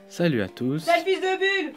Salut à tous. Sale fils de bulle!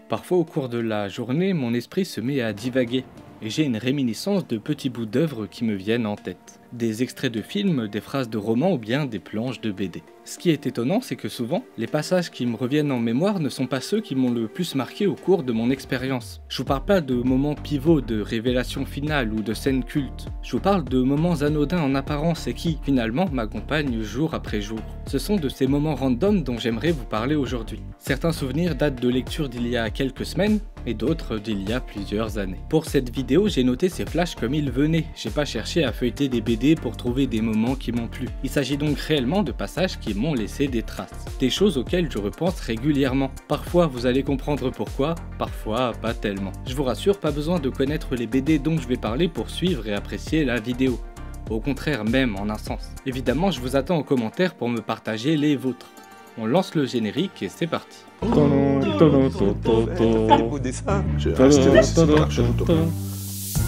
Parfois au cours de la journée, mon esprit se met à divaguer et j'ai une réminiscence de petits bouts d'œuvres qui me viennent en tête. Des extraits de films, des phrases de romans ou bien des planches de BD. Ce qui est étonnant, c'est que souvent, les passages qui me reviennent en mémoire ne sont pas ceux qui m'ont le plus marqué au cours de mon expérience. Je vous parle pas de moments pivots, de révélations finales ou de scènes cultes. Je vous parle de moments anodins en apparence et qui, finalement, m'accompagnent jour après jour. Ce sont de ces moments random dont j'aimerais vous parler aujourd'hui. Certains souvenirs datent de lectures d'il y a quelques semaines et d'autres d'il y a plusieurs années. Pour cette vidéo, j'ai noté ces flashs comme ils venaient. J'ai pas cherché à feuilleter des BD pour trouver des moments qui m'ont plu. Il s'agit donc réellement de passages qui m'ont laissé des traces. Des choses auxquelles je repense régulièrement. Parfois vous allez comprendre pourquoi, parfois pas tellement. Je vous rassure, pas besoin de connaître les BD dont je vais parler pour suivre et apprécier la vidéo. Au contraire même en un sens. Évidemment je vous attends en commentaire pour me partager les vôtres. On lance le générique et c'est parti. Au dessin, j'ai acheté le super château.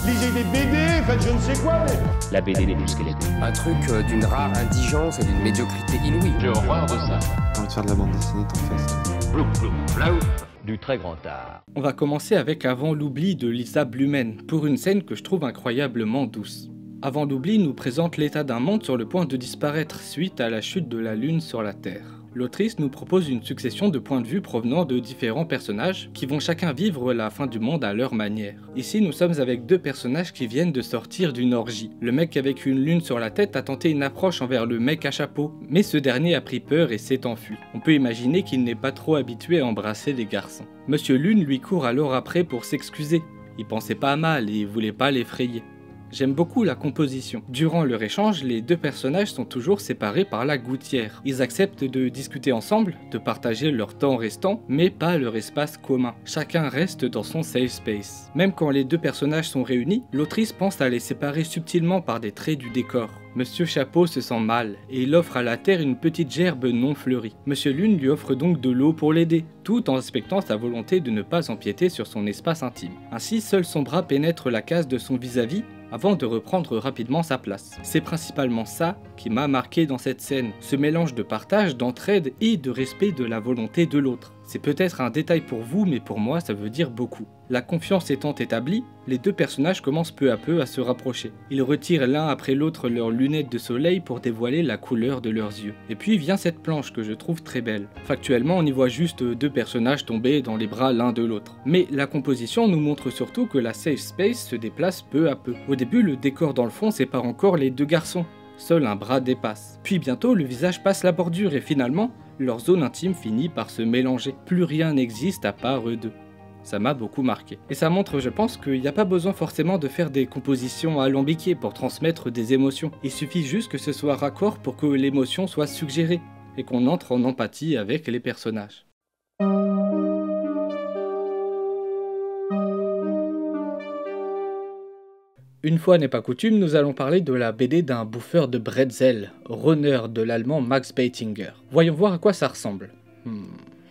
Lisez des BD, faites je ne sais quoi, mais... La BD n'est plus ce qu'elle était. Un truc d'une rare indigence et d'une médiocrité inouïe. J'ai horreur de ça. J'ai envie de faire de la bande dessinée, t'en fais ça. Blouf, blouf, blaouf. Du très grand art. On va commencer avec Avant l'oubli de Lisa Blumen, pour une scène que je trouve incroyablement douce. Avant l'oubli nous présente l'état d'un monde sur le point de disparaître suite à la chute de la Lune sur la Terre. L'autrice nous propose une succession de points de vue provenant de différents personnages qui vont chacun vivre la fin du monde à leur manière. Ici nous sommes avec deux personnages qui viennent de sortir d'une orgie. Le mec avec une lune sur la tête a tenté une approche envers le mec à chapeau, mais ce dernier a pris peur et s'est enfui. On peut imaginer qu'il n'est pas trop habitué à embrasser les garçons. Monsieur Lune lui court alors après pour s'excuser. Il pensait pas à mal et voulait pas l'effrayer. J'aime beaucoup la composition. Durant leur échange, les deux personnages sont toujours séparés par la gouttière. Ils acceptent de discuter ensemble, de partager leur temps restant, mais pas leur espace commun. Chacun reste dans son safe space. Même quand les deux personnages sont réunis, l'autrice pense à les séparer subtilement par des traits du décor. Monsieur Chapeau se sent mal, et il offre à la terre une petite gerbe non fleurie. Monsieur Lune lui offre donc de l'eau pour l'aider, tout en respectant sa volonté de ne pas empiéter sur son espace intime. Ainsi, seul son bras pénètre la case de son vis-à-vis, avant de reprendre rapidement sa place. C'est principalement ça qui m'a marqué dans cette scène, ce mélange de partage, d'entraide et de respect de la volonté de l'autre. C'est peut-être un détail pour vous, mais pour moi ça veut dire beaucoup. La confiance étant établie, les deux personnages commencent peu à peu à se rapprocher. Ils retirent l'un après l'autre leurs lunettes de soleil pour dévoiler la couleur de leurs yeux. Et puis vient cette planche que je trouve très belle. Factuellement, on y voit juste deux personnages tomber dans les bras l'un de l'autre. Mais la composition nous montre surtout que la safe space se déplace peu à peu. Au début, le décor dans le fond sépare encore les deux garçons. Seul un bras dépasse. Puis bientôt, le visage passe la bordure et finalement, leur zone intime finit par se mélanger. Plus rien n'existe à part eux deux. Ça m'a beaucoup marqué. Et ça montre, je pense, qu'il n'y a pas besoin forcément de faire des compositions alambiquées pour transmettre des émotions. Il suffit juste que ce soit raccord pour que l'émotion soit suggérée et qu'on entre en empathie avec les personnages. Une fois n'est pas coutume, nous allons parler de la BD d'un bouffeur de bretzel, Runner de l'allemand Max Beitinger. Voyons voir à quoi ça ressemble.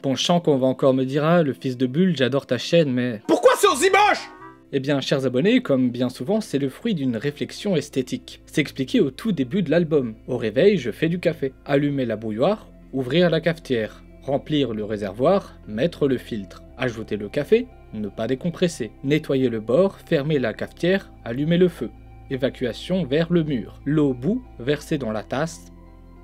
Bon, je sens qu'on va encore me dire « Ah, le fils de Bulle, j'adore ta chaîne, mais... » Pourquoi c'est aussi moche? Eh bien, chers abonnés, comme bien souvent, c'est le fruit d'une réflexion esthétique. C'est expliqué au tout début de l'album. Au réveil, je fais du café. Allumer la bouilloire, ouvrir la cafetière, remplir le réservoir, mettre le filtre, ajouter le café, ne pas décompresser, nettoyer le bord, fermer la cafetière, allumer le feu, évacuation vers le mur, l'eau bout, verser dans la tasse,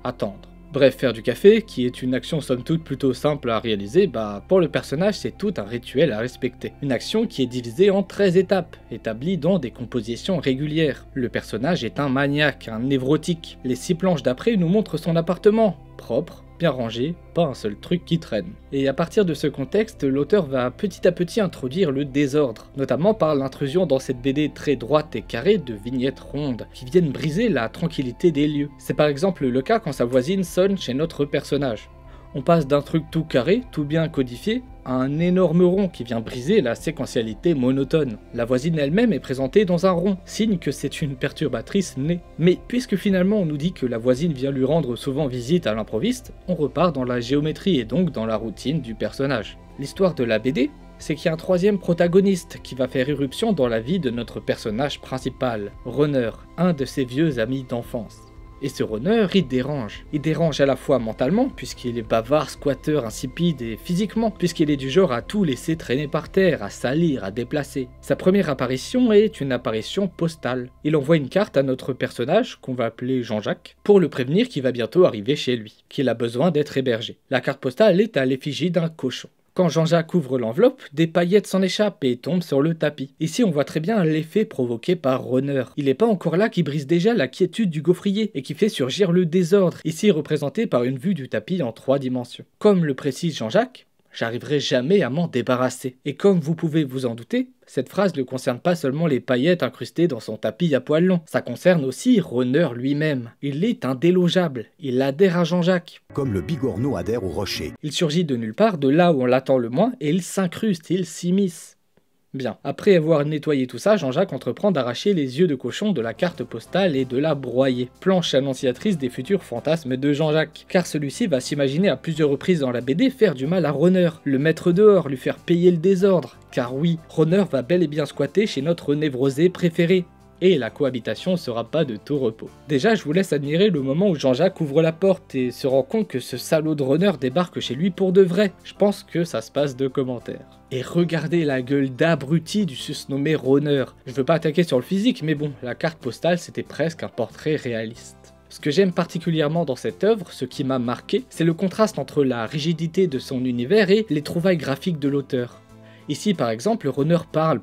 attendre. Bref, faire du café, qui est une action somme toute plutôt simple à réaliser, pour le personnage c'est tout un rituel à respecter. Une action qui est divisée en 13 étapes, établies dans des compositions régulières. Le personnage est un maniaque, un névrotique. Les 6 planches d'après nous montrent son appartement, propre, bien rangé, pas un seul truc qui traîne. Et à partir de ce contexte, l'auteur va petit à petit introduire le désordre, notamment par l'intrusion dans cette BD très droite et carrée de vignettes rondes, qui viennent briser la tranquillité des lieux. C'est par exemple le cas quand sa voisine sonne chez notre personnage. On passe d'un truc tout carré, tout bien codifié, à un énorme rond qui vient briser la séquentialité monotone. La voisine elle-même est présentée dans un rond, signe que c'est une perturbatrice née. Mais puisque finalement on nous dit que la voisine vient lui rendre souvent visite à l'improviste, on repart dans la géométrie et donc dans la routine du personnage. L'histoire de la BD, c'est qu'il y a un troisième protagoniste qui va faire irruption dans la vie de notre personnage principal, Runner, un de ses vieux amis d'enfance. Et ce runner, il dérange. Il dérange à la fois mentalement, puisqu'il est bavard, squatteur, insipide, et physiquement, puisqu'il est du genre à tout laisser traîner par terre, à salir, à déplacer. Sa première apparition est une apparition postale. Il envoie une carte à notre personnage, qu'on va appeler Jean-Jacques, pour le prévenir qu'il va bientôt arriver chez lui, qu'il a besoin d'être hébergé. La carte postale est à l'effigie d'un cochon. Quand Jean-Jacques ouvre l'enveloppe, des paillettes s'en échappent et tombent sur le tapis. Ici, on voit très bien l'effet provoqué par Runner. Il n'est pas encore là qui brise déjà la quiétude du gaufrier et qui fait surgir le désordre, ici représenté par une vue du tapis en 3 dimensions. Comme le précise Jean-Jacques, j'arriverai jamais à m'en débarrasser. Et comme vous pouvez vous en douter, cette phrase ne concerne pas seulement les paillettes incrustées dans son tapis à poils longs, ça concerne aussi Runner lui-même. Il est indélogeable, il adhère à Jean-Jacques. Comme le bigorneau adhère au rocher. Il surgit de nulle part, de là où on l'attend le moins, et il s'incruste, il s'immisce. Bien, après avoir nettoyé tout ça, Jean-Jacques entreprend d'arracher les yeux de cochon de la carte postale et de la broyer. Planche annonciatrice des futurs fantasmes de Jean-Jacques, car celui-ci va s'imaginer à plusieurs reprises dans la BD faire du mal à Runner, le mettre dehors, lui faire payer le désordre. Car oui, Runner va bel et bien squatter chez notre névrosé préféré. Et la cohabitation sera pas de tout repos. Déjà, je vous laisse admirer le moment où Jean-Jacques ouvre la porte et se rend compte que ce salaud de Runner débarque chez lui pour de vrai. Je pense que ça se passe de commentaires. Et regardez la gueule d'abruti du susnommé Runner. Je veux pas attaquer sur le physique, mais bon, la carte postale c'était presque un portrait réaliste. Ce que j'aime particulièrement dans cette œuvre, ce qui m'a marqué, c'est le contraste entre la rigidité de son univers et les trouvailles graphiques de l'auteur. Ici par exemple, Runner parle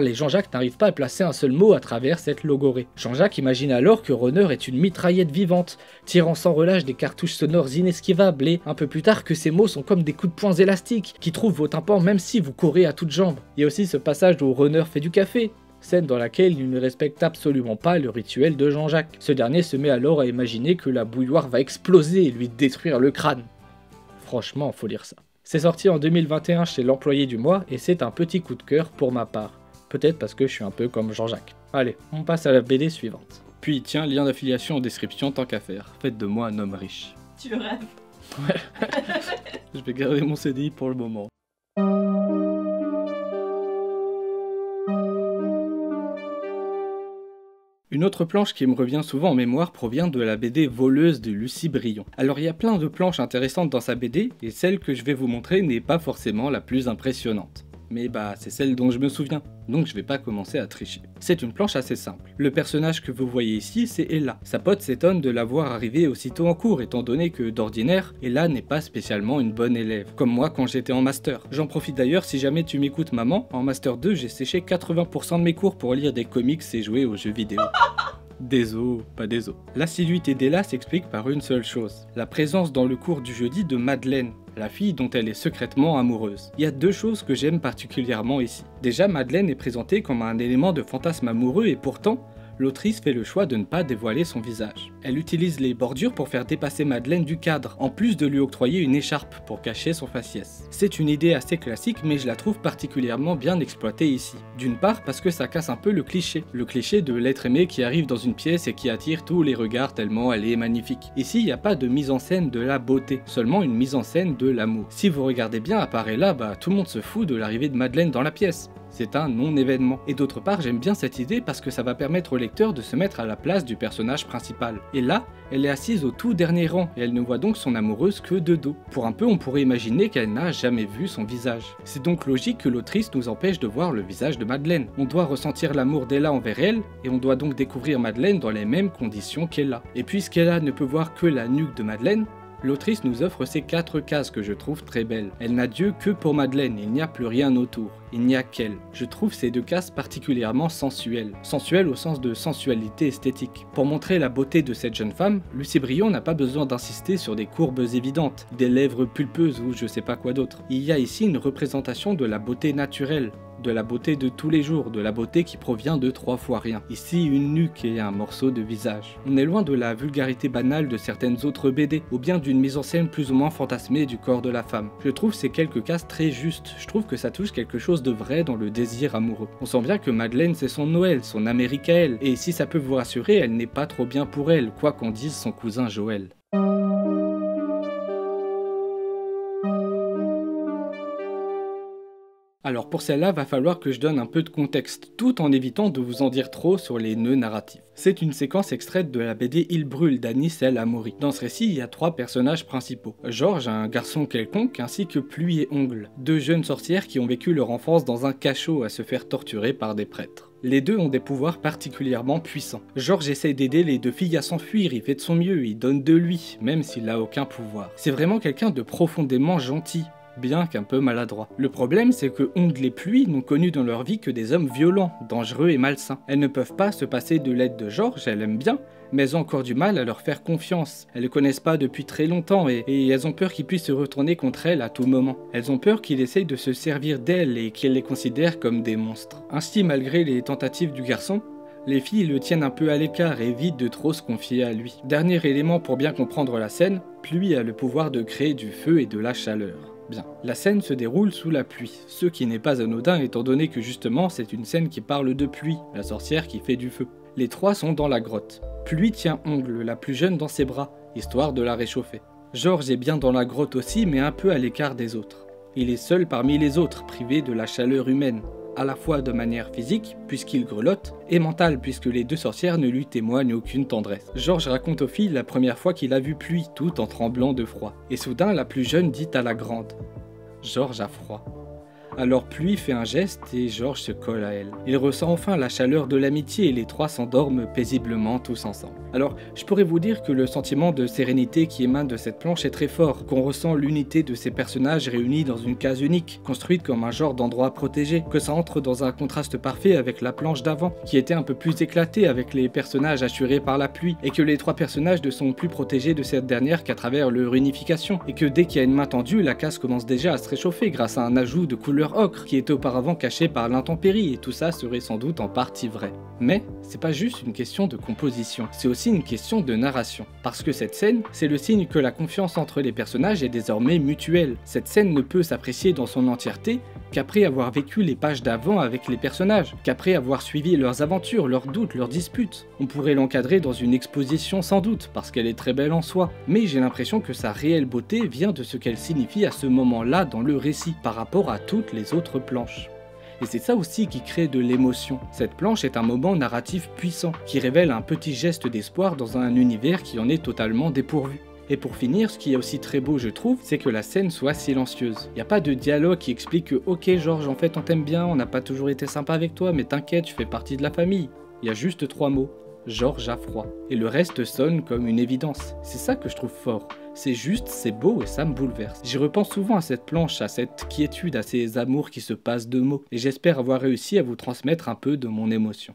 et Jean-Jacques n'arrive pas à placer un seul mot à travers cette logorée. Jean-Jacques imagine alors que Runner est une mitraillette vivante, tirant sans relâche des cartouches sonores inesquivables et, un peu plus tard, que ces mots sont comme des coups de poing élastiques qui trouvent vos tympans même si vous courez à toutes jambes. Il y a aussi ce passage où Runner fait du café, scène dans laquelle il ne respecte absolument pas le rituel de Jean-Jacques. Ce dernier se met alors à imaginer que la bouilloire va exploser et lui détruire le crâne. Franchement, faut lire ça. C'est sorti en 2021 chez l'employé du mois et c'est un petit coup de cœur pour ma part. Peut-être parce que je suis un peu comme Jean-Jacques. Allez, on passe à la BD suivante. Puis tiens, lien d'affiliation en description tant qu'à faire. Faites de moi un homme riche. Tu le rêves. Ouais. Je vais garder mon CDI pour le moment. Une autre planche qui me revient souvent en mémoire provient de la BD Voleuse de Lucie Brion. Alors il y a plein de planches intéressantes dans sa BD, et celle que je vais vous montrer n'est pas forcément la plus impressionnante. Mais bah c'est celle dont je me souviens, donc je vais pas commencer à tricher. C'est une planche assez simple. Le personnage que vous voyez ici, c'est Ella. Sa pote s'étonne de la voir arriver aussitôt en cours, étant donné que d'ordinaire, Ella n'est pas spécialement une bonne élève, comme moi quand j'étais en master. J'en profite d'ailleurs si jamais tu m'écoutes maman, en master 2 j'ai séché 80% de mes cours pour lire des comics et jouer aux jeux vidéo. Désolé, pas désolé. L'assiduité d'Ella s'explique par une seule chose, la présence dans le cours du jeudi de Madeleine, la fille dont elle est secrètement amoureuse. Il y a 2 choses que j'aime particulièrement ici. Déjà, Madeleine est présentée comme un élément de fantasme amoureux et pourtant, l'autrice fait le choix de ne pas dévoiler son visage. Elle utilise les bordures pour faire dépasser Madeleine du cadre, en plus de lui octroyer une écharpe pour cacher son faciès. C'est une idée assez classique, mais je la trouve particulièrement bien exploitée ici. D'une part parce que ça casse un peu le cliché de l'être aimé qui arrive dans une pièce et qui attire tous les regards tellement elle est magnifique. Ici, il n'y a pas de mise en scène de la beauté, seulement une mise en scène de l'amour. Si vous regardez bien, à part Ella, tout le monde se fout de l'arrivée de Madeleine dans la pièce. C'est un non-événement. Et d'autre part, j'aime bien cette idée parce que ça va permettre au lecteur de se mettre à la place du personnage principal. Et là, elle est assise au tout dernier rang et elle ne voit donc son amoureuse que de dos. Pour un peu, on pourrait imaginer qu'elle n'a jamais vu son visage. C'est donc logique que l'autrice nous empêche de voir le visage de Madeleine. On doit ressentir l'amour d'Ella envers elle et on doit donc découvrir Madeleine dans les mêmes conditions qu'Ella. Et puisqu'Ella ne peut voir que la nuque de Madeleine, l'autrice nous offre ces 4 cases que je trouve très belles. Elle n'a Dieu que pour Madeleine, il n'y a plus rien autour, il n'y a qu'elle. Je trouve ces 2 cases particulièrement sensuelles. Sensuelles au sens de sensualité esthétique. Pour montrer la beauté de cette jeune femme, Lucie Brion n'a pas besoin d'insister sur des courbes évidentes, des lèvres pulpeuses ou je sais pas quoi d'autre. Il y a ici une représentation de la beauté naturelle, de la beauté de tous les jours, de la beauté qui provient de 3 fois rien. Ici, une nuque et un morceau de visage. On est loin de la vulgarité banale de certaines autres BD, ou bien d'une mise en scène plus ou moins fantasmée du corps de la femme. Je trouve ces quelques cases très justes, je trouve que ça touche quelque chose de vrai dans le désir amoureux. On sent bien que Madeleine c'est son Noël, son Amérique à elle, et si ça peut vous rassurer, elle n'est pas trop bien pour elle, quoi qu'en dise son cousin Joël. Alors pour celle-là, va falloir que je donne un peu de contexte, tout en évitant de vous en dire trop sur les nœuds narratifs. C'est une séquence extraite de la BD Il brûle d'Anis El Amouri. Dans ce récit, il y a 3 personnages principaux. Georges, un garçon quelconque, ainsi que Pluie et Ongle, 2 jeunes sorcières qui ont vécu leur enfance dans un cachot à se faire torturer par des prêtres. Les 2 ont des pouvoirs particulièrement puissants. Georges essaie d'aider les 2 filles à s'enfuir, il fait de son mieux, il donne de lui, même s'il n'a aucun pouvoir. C'est vraiment quelqu'un de profondément gentil, bien qu'un peu maladroit. Le problème, c'est que Ongle et Pluie n'ont connu dans leur vie que des hommes violents, dangereux et malsains. Elles ne peuvent pas se passer de l'aide de Georges, elles l'aiment bien, mais elles ont encore du mal à leur faire confiance. Elles le connaissent pas depuis très longtemps et elles ont peur qu'il puisse se retourner contre elles à tout moment. Elles ont peur qu'il essaye de se servir d'elles et qu'il les considère comme des monstres. Ainsi, malgré les tentatives du garçon, les filles le tiennent un peu à l'écart et évitent de trop se confier à lui. Dernier élément pour bien comprendre la scène, Pluie a le pouvoir de créer du feu et de la chaleur. Bien. La scène se déroule sous la pluie, ce qui n'est pas anodin étant donné que justement c'est une scène qui parle de pluie, la sorcière qui fait du feu. Les 3 sont dans la grotte. Pluie tient Ongle, la plus jeune, dans ses bras, histoire de la réchauffer. Georges est bien dans la grotte aussi, mais un peu à l'écart des autres. Il est seul parmi les autres, privé de la chaleur humaine, à la fois de manière physique, puisqu'il grelotte, et mentale, puisque les 2 sorcières ne lui témoignent aucune tendresse. Georges raconte aux filles la première fois qu'il a vu Pluie, tout en tremblant de froid. Et soudain, la plus jeune dit à la grande « Georges a froid ». Alors Pluie fait un geste et Georges se colle à elle. Il ressent enfin la chaleur de l'amitié et les 3 s'endorment paisiblement tous ensemble. Alors, je pourrais vous dire que le sentiment de sérénité qui émane de cette planche est très fort, qu'on ressent l'unité de ces personnages réunis dans une case unique, construite comme un genre d'endroit protégé, que ça entre dans un contraste parfait avec la planche d'avant, qui était un peu plus éclatée avec les personnages assurés par la pluie, et que les 3 personnages ne sont plus protégés de cette dernière qu'à travers leur unification, et que dès qu'il y a une main tendue, la case commence déjà à se réchauffer grâce à un ajout de couleur ocre qui était auparavant caché par l'intempérie, et tout ça serait sans doute en partie vrai. Mais c'est pas juste une question de composition, c'est aussi une question de narration. Parce que cette scène, c'est le signe que la confiance entre les personnages est désormais mutuelle. Cette scène ne peut s'apprécier dans son entièreté qu'après avoir vécu les pages d'avant avec les personnages, qu'après avoir suivi leurs aventures, leurs doutes, leurs disputes. On pourrait l'encadrer dans une exposition sans doute, parce qu'elle est très belle en soi, mais j'ai l'impression que sa réelle beauté vient de ce qu'elle signifie à ce moment-là dans le récit, par rapport à toutes les autres planches. Et c'est ça aussi qui crée de l'émotion. Cette planche est un moment narratif puissant, qui révèle un petit geste d'espoir dans un univers qui en est totalement dépourvu. Et pour finir, ce qui est aussi très beau je trouve, c'est que la scène soit silencieuse. Il n'y a pas de dialogue qui explique que « Ok Georges, en fait on t'aime bien, on n'a pas toujours été sympa avec toi, mais t'inquiète, tu fais partie de la famille ». Il y a juste 3 mots. Georges a froid. Et le reste sonne comme une évidence. C'est ça que je trouve fort. C'est juste, c'est beau et ça me bouleverse. J'y repense souvent à cette planche, à cette quiétude, à ces amours qui se passent de mots. Et j'espère avoir réussi à vous transmettre un peu de mon émotion.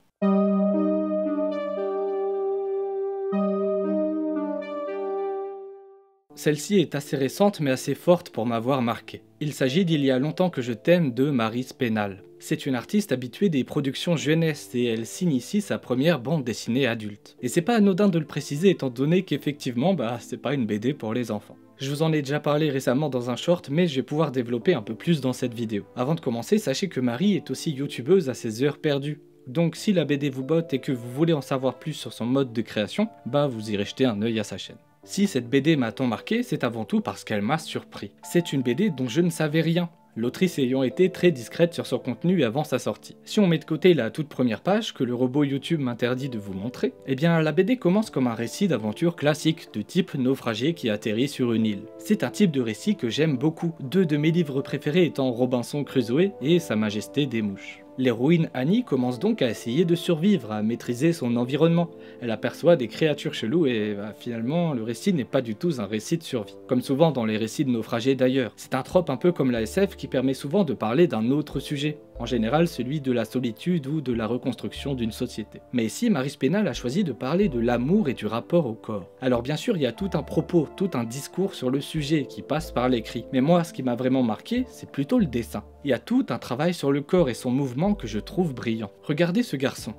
Celle-ci est assez récente mais assez forte pour m'avoir marqué. Il s'agit d'Il y a longtemps que je t'aime de Maryse Pénal. C'est une artiste habituée des productions jeunesse et elle signe ici sa première bande dessinée adulte. Et c'est pas anodin de le préciser étant donné qu'effectivement, c'est pas une BD pour les enfants. Je vous en ai déjà parlé récemment dans un short, mais je vais pouvoir développer un peu plus dans cette vidéo. Avant de commencer, sachez que Marie est aussi youtubeuse à ses heures perdues. Donc si la BD vous botte et que vous voulez en savoir plus sur son mode de création, vous irez jeter un œil à sa chaîne. Si cette BD m'a tant marqué, c'est avant tout parce qu'elle m'a surpris. C'est une BD dont je ne savais rien, l'autrice ayant été très discrète sur son contenu avant sa sortie. Si on met de côté la toute première page que le robot YouTube m'interdit de vous montrer, eh bien la BD commence comme un récit d'aventure classique de type naufragé qui atterrit sur une île. C'est un type de récit que j'aime beaucoup, 2 de mes livres préférés étant Robinson Crusoe et Sa Majesté des Mouches. L'héroïne Annie commence donc à essayer de survivre, à maîtriser son environnement. Elle aperçoit des créatures cheloues et finalement le récit n'est pas du tout un récit de survie. Comme souvent dans les récits de naufragés d'ailleurs. C'est un trope un peu comme la SF qui permet souvent de parler d'un autre sujet. En général celui de la solitude ou de la reconstruction d'une société. Mais ici, Maryse Pénal a choisi de parler de l'amour et du rapport au corps. Alors bien sûr, il y a tout un propos, tout un discours sur le sujet qui passe par l'écrit. Mais moi, ce qui m'a vraiment marqué, c'est plutôt le dessin. Il y a tout un travail sur le corps et son mouvement que je trouve brillant. Regardez ce garçon.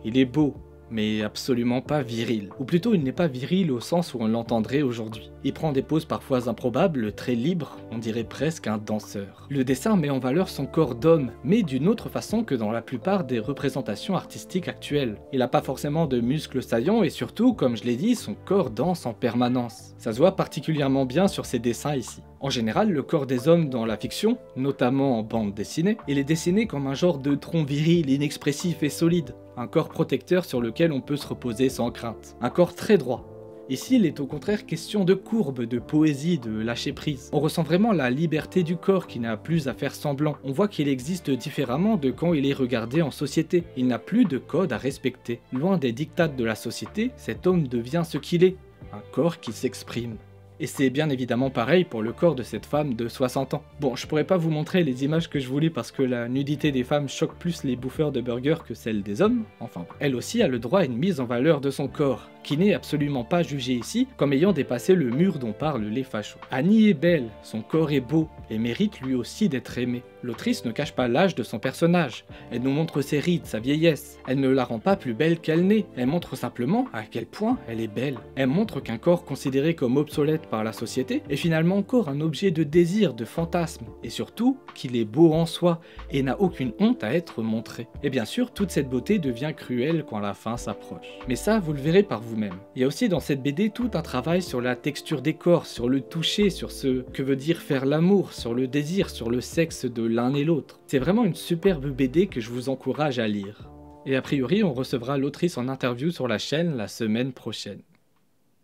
Il est beau, mais absolument pas viril. Ou plutôt, il n'est pas viril au sens où on l'entendrait aujourd'hui. Il prend des poses parfois improbables, très libres, on dirait presque un danseur. Le dessin met en valeur son corps d'homme, mais d'une autre façon que dans la plupart des représentations artistiques actuelles. Il n'a pas forcément de muscles saillants et surtout, comme je l'ai dit, son corps danse en permanence. Ça se voit particulièrement bien sur ses dessins ici. En général, le corps des hommes dans la fiction, notamment en bande dessinée, il est dessiné comme un genre de tronc viril, inexpressif et solide, un corps protecteur sur lequel on peut se reposer sans crainte, un corps très droit. Ici, il est au contraire question de courbe, de poésie, de lâcher prise. On ressent vraiment la liberté du corps qui n'a plus à faire semblant. On voit qu'il existe différemment de quand il est regardé en société. Il n'a plus de code à respecter. Loin des dictats de la société, cet homme devient ce qu'il est, un corps qui s'exprime. Et c'est bien évidemment pareil pour le corps de cette femme de 60 ans. Bon, je pourrais pas vous montrer les images que je voulais parce que la nudité des femmes choque plus les bouffeurs de burgers que celle des hommes. Enfin, elle aussi a le droit à une mise en valeur de son corps, qui n'est absolument pas jugé ici comme ayant dépassé le mur dont parlent les fachos. Annie est belle, son corps est beau, et mérite lui aussi d'être aimé. L'autrice ne cache pas l'âge de son personnage, elle nous montre ses rides, sa vieillesse, elle ne la rend pas plus belle qu'elle n'est, elle montre simplement à quel point elle est belle. Elle montre qu'un corps considéré comme obsolète par la société est finalement encore un objet de désir, de fantasme, et surtout qu'il est beau en soi, et n'a aucune honte à être montré. Et bien sûr, toute cette beauté devient cruelle quand la fin s'approche. Mais ça, vous le verrez par vous-même. Il y a aussi dans cette BD tout un travail sur la texture des corps, sur le toucher, sur ce que veut dire faire l'amour, sur le désir, sur le sexe de l'un et l'autre. C'est vraiment une superbe BD que je vous encourage à lire. Et a priori, on recevra l'autrice en interview sur la chaîne la semaine prochaine.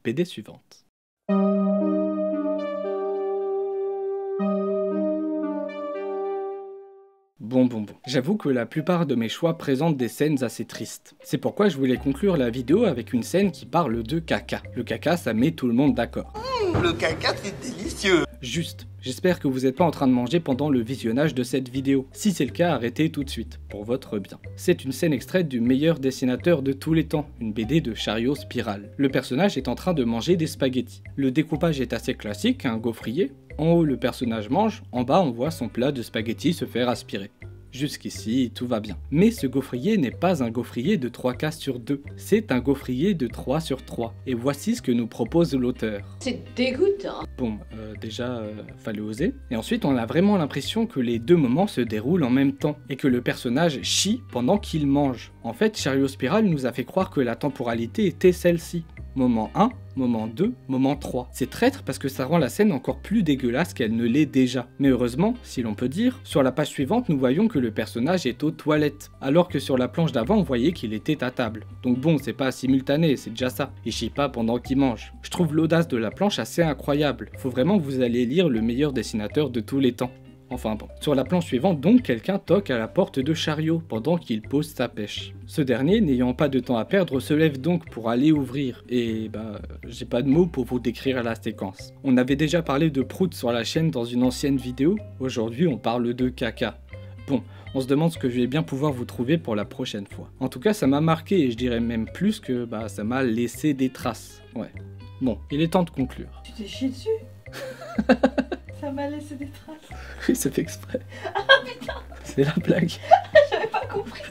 BD suivante. Bon. J'avoue que la plupart de mes choix présentent des scènes assez tristes. C'est pourquoi je voulais conclure la vidéo avec une scène qui parle de caca. Le caca, ça met tout le monde d'accord. Le caca, c'est délicieux. Juste, j'espère que vous n'êtes pas en train de manger pendant le visionnage de cette vidéo. Si c'est le cas, arrêtez tout de suite, pour votre bien. C'est une scène extraite du meilleur dessinateur de tous les temps, une BD de Chariot Spirale. Le personnage est en train de manger des spaghettis. Le découpage est assez classique, un gaufrier. En haut, le personnage mange, en bas, on voit son plat de spaghettis se faire aspirer. Jusqu'ici, tout va bien. Mais ce gaufrier n'est pas un gaufrier de 3 cases sur 2, c'est un gaufrier de 3 sur 3. Et voici ce que nous propose l'auteur. C'est dégoûtant. Bon, déjà, fallait oser. Et ensuite, on a vraiment l'impression que les deux moments se déroulent en même temps, et que le personnage chie pendant qu'il mange. En fait, Chariot Spirale nous a fait croire que la temporalité était celle-ci. Moment 1, moment 2, moment 3. C'est traître parce que ça rend la scène encore plus dégueulasse qu'elle ne l'est déjà. Mais heureusement, si l'on peut dire, sur la page suivante, nous voyons que le personnage est aux toilettes, alors que sur la planche d'avant, on voyait qu'il était à table. Donc bon, c'est pas simultané, c'est déjà ça. Il chie pas pendant qu'il mange. Je trouve l'audace de la planche assez incroyable. Faut vraiment que vous alliez lire le meilleur dessinateur de tous les temps. Enfin bon. Sur la planche suivante, donc, quelqu'un toque à la porte de Chariot pendant qu'il pose sa pêche. Ce dernier, n'ayant pas de temps à perdre, se lève donc pour aller ouvrir. Et j'ai pas de mots pour vous décrire la séquence. On avait déjà parlé de prout sur la chaîne dans une ancienne vidéo. Aujourd'hui, on parle de caca. Bon, on se demande ce que je vais bien pouvoir vous trouver pour la prochaine fois. En tout cas, ça m'a marqué et je dirais même plus que ça m'a laissé des traces. Ouais. Bon, il est temps de conclure. Tu t'es chié dessus. Ça m'a laissé des traces. Oui, c'est fait exprès. Ah putain. C'est la blague. J'avais pas compris.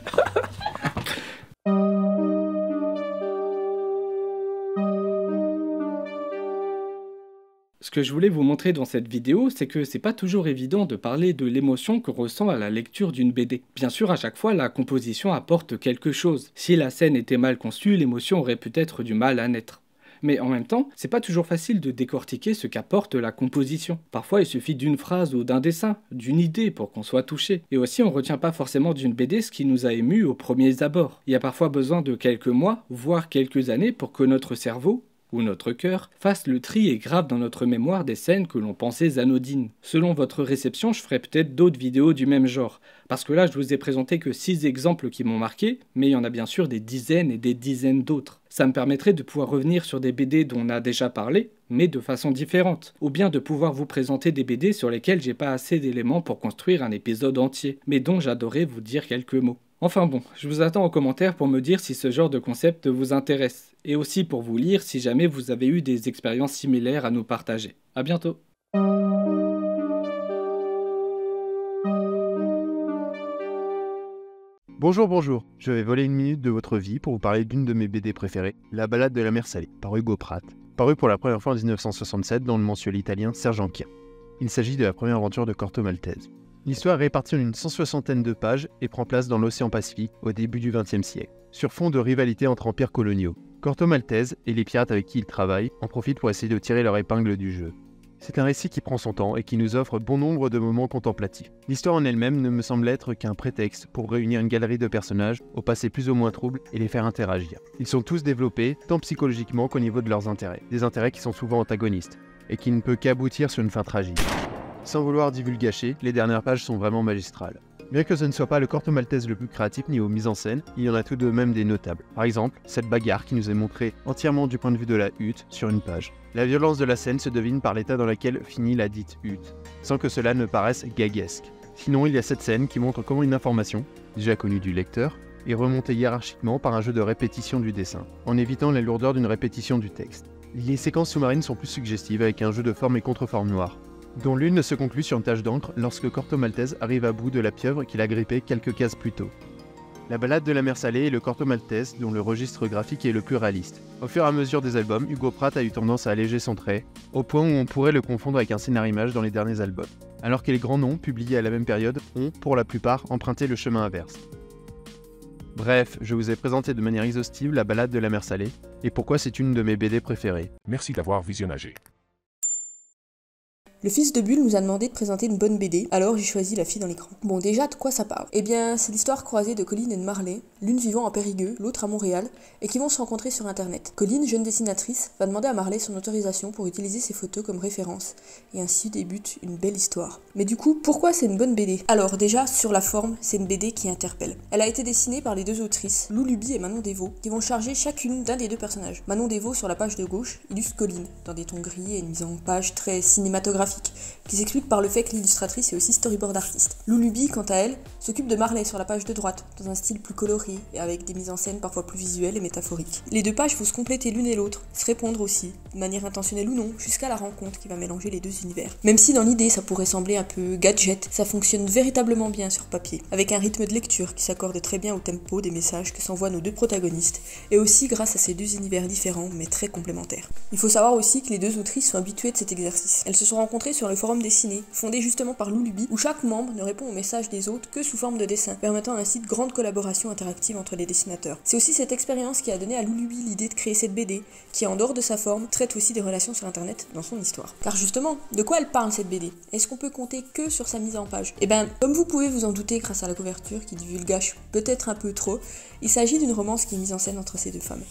Ce que je voulais vous montrer dans cette vidéo, c'est que c'est pas toujours évident de parler de l'émotion qu'on ressent à la lecture d'une BD. Bien sûr, à chaque fois, la composition apporte quelque chose. Si la scène était mal conçue, l'émotion aurait peut-être du mal à naître. Mais en même temps, c'est pas toujours facile de décortiquer ce qu'apporte la composition. Parfois, il suffit d'une phrase ou d'un dessin, d'une idée pour qu'on soit touché. Et aussi, on retient pas forcément d'une BD ce qui nous a ému aux premiers abords. Il y a parfois besoin de quelques mois, voire quelques années pour que notre cerveau, ou notre cœur, fasse le tri et grave dans notre mémoire des scènes que l'on pensait anodines. Selon votre réception, je ferai peut-être d'autres vidéos du même genre, parce que là je vous ai présenté que 6 exemples qui m'ont marqué, mais il y en a bien sûr des dizaines et des dizaines d'autres. Ça me permettrait de pouvoir revenir sur des BD dont on a déjà parlé, mais de façon différente, ou bien de pouvoir vous présenter des BD sur lesquels j'ai pas assez d'éléments pour construire un épisode entier, mais dont j'adorais vous dire quelques mots. Enfin bon, je vous attends en commentaire pour me dire si ce genre de concept vous intéresse, et aussi pour vous lire si jamais vous avez eu des expériences similaires à nous partager. A bientôt. Bonjour, je vais voler une minute de votre vie pour vous parler d'une de mes BD préférées, La Balade de la mer Salée, par Hugo Pratt, paru pour la première fois en 1967 dans le mensuel italien Sergentia. Il s'agit de la première aventure de Corto Maltese. L'histoire est répartie en une 160aine de pages et prend place dans l'océan Pacifique au début du XXe siècle, sur fond de rivalité entre empires coloniaux. Corto Maltese et les pirates avec qui il travaille en profitent pour essayer de tirer leur épingle du jeu. C'est un récit qui prend son temps et qui nous offre bon nombre de moments contemplatifs. L'histoire en elle-même ne me semble être qu'un prétexte pour réunir une galerie de personnages au passé plus ou moins trouble et les faire interagir. Ils sont tous développés, tant psychologiquement qu'au niveau de leurs intérêts. Des intérêts qui sont souvent antagonistes, et qui ne peut qu'aboutir sur une fin tragique. Sans vouloir divulgacher, les dernières pages sont vraiment magistrales. Bien que ce ne soit pas le Corto Maltese le plus créatif niveau mise en scène, il y en a tout de même des notables. Par exemple, cette bagarre qui nous est montrée entièrement du point de vue de la hutte sur une page. La violence de la scène se devine par l'état dans lequel finit la dite hutte, sans que cela ne paraisse gaguesque. Sinon, il y a cette scène qui montre comment une information, déjà connue du lecteur, est remontée hiérarchiquement par un jeu de répétition du dessin, en évitant la lourdeur d'une répétition du texte. Les séquences sous-marines sont plus suggestives avec un jeu de forme et contre-forme noire, dont l'une ne se conclut sur une tache d'encre lorsque Corto Maltese arrive à bout de la pieuvre qu'il a grippée quelques cases plus tôt. La balade de la mer Salée est le Corto Maltese dont le registre graphique est le plus réaliste. Au fur et à mesure des albums, Hugo Pratt a eu tendance à alléger son trait, au point où on pourrait le confondre avec un scénar-image dans les derniers albums, alors que les grands noms publiés à la même période ont, pour la plupart, emprunté le chemin inverse. Bref, je vous ai présenté de manière exhaustive la balade de la mer Salée, et pourquoi c'est une de mes BD préférées. Merci d'avoir visionnagé. Le fils de Bulle nous a demandé de présenter une bonne BD, alors j'ai choisi La fille dans l'écran. Bon, déjà, de quoi ça parle? Eh bien, c'est l'histoire croisée de Colline et de Marley, l'une vivant à Périgueux, l'autre à Montréal, et qui vont se rencontrer sur internet. Colline, jeune dessinatrice, va demander à Marley son autorisation pour utiliser ses photos comme référence, et ainsi débute une belle histoire. Mais du coup, pourquoi c'est une bonne BD? Alors déjà, sur la forme, c'est une BD qui interpelle. Elle a été dessinée par les deux autrices, Lou Luby et Manon Desvaux, qui vont charger chacune d'un des deux personnages. Manon Desvaux, sur la page de gauche, illustre Colline, dans des tons gris et une mise en page très cinématographique, qui s'explique par le fait que l'illustratrice est aussi storyboard artiste. Lou Luby, quant à elle, s'occupe de Marley sur la page de droite, dans un style plus coloré et avec des mises en scène parfois plus visuelles et métaphoriques. Les deux pages vont se compléter l'une et l'autre, se répondre aussi, de manière intentionnelle ou non, jusqu'à la rencontre qui va mélanger les deux univers. Même si dans l'idée ça pourrait sembler un peu gadget, ça fonctionne véritablement bien sur papier, avec un rythme de lecture qui s'accorde très bien au tempo des messages que s'envoient nos deux protagonistes, et aussi grâce à ces deux univers différents mais très complémentaires. Il faut savoir aussi que les deux autrices sont habituées de cet exercice. Elles se sont rencontrées sur le forum dessiné, fondé justement par Lou Luby, où chaque membre ne répond aux messages des autres que sous forme de dessin, permettant ainsi de grandes collaborations interactives entre les dessinateurs. C'est aussi cette expérience qui a donné à Lou Luby l'idée de créer cette BD, qui en dehors de sa forme, traite aussi des relations sur internet dans son histoire. Car justement, de quoi elle parle cette BD? Est-ce qu'on peut compter que sur sa mise en page? Eh ben, comme vous pouvez vous en douter grâce à la couverture qui divulgage peut-être un peu trop, il s'agit d'une romance qui est mise en scène entre ces deux femmes.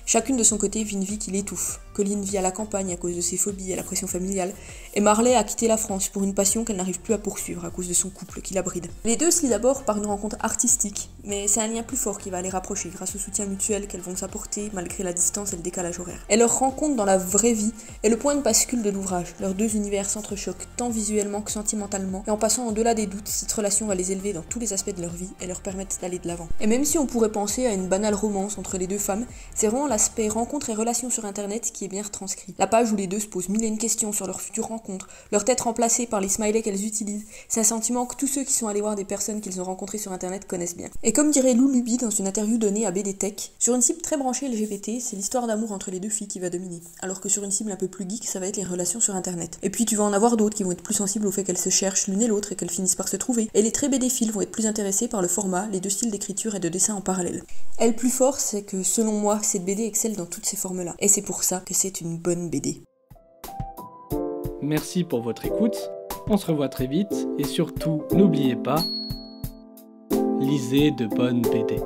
Chacune de son côté vit une vie qui l'étouffe. Colline vit à la campagne à cause de ses phobies et la pression familiale, et Marley a quitté la France pour une passion qu'elle n'arrive plus à poursuivre à cause de son couple qui la bride. Les deux se lient d'abord par une rencontre artistique, mais c'est un lien plus fort qui va les rapprocher grâce au soutien mutuel qu'elles vont s'apporter malgré la distance et le décalage horaire. Et leur rencontre dans la vraie vie est le point de bascule de l'ouvrage. Leurs deux univers s'entrechoquent tant visuellement que sentimentalement, et en passant au-delà des doutes, cette relation va les élever dans tous les aspects de leur vie et leur permettre d'aller de l'avant. Et même si on pourrait penser à une banale romance entre les deux femmes, c'est vraiment l'aspect rencontre et relation sur internet qui est bien retranscrit. La page où les deux se posent mille et une questions sur leur future rencontre, leur tête remplacée par les smileys qu'elles utilisent, c'est un sentiment que tous ceux qui sont allés voir des personnes qu'ils ont rencontrées sur internet connaissent bien. Et comme dirait Lou Luby dans une interview donnée à BD Tech, sur une cible très branchée LGBT, c'est l'histoire d'amour entre les deux filles qui va dominer, alors que sur une cible un peu plus geek, ça va être les relations sur internet. Et puis tu vas en avoir d'autres qui vont être plus sensibles au fait qu'elles se cherchent l'une et l'autre et qu'elles finissent par se trouver, et les très BD-philes vont être plus intéressés par le format, les deux styles d'écriture et de dessin en parallèle. Et le plus fort, c'est que selon moi, cette BD excelle dans toutes ces formes-là. Et c'est pour ça que c'est une bonne BD. Merci pour votre écoute, on se revoit très vite, et surtout, n'oubliez pas, lisez de bonnes BD.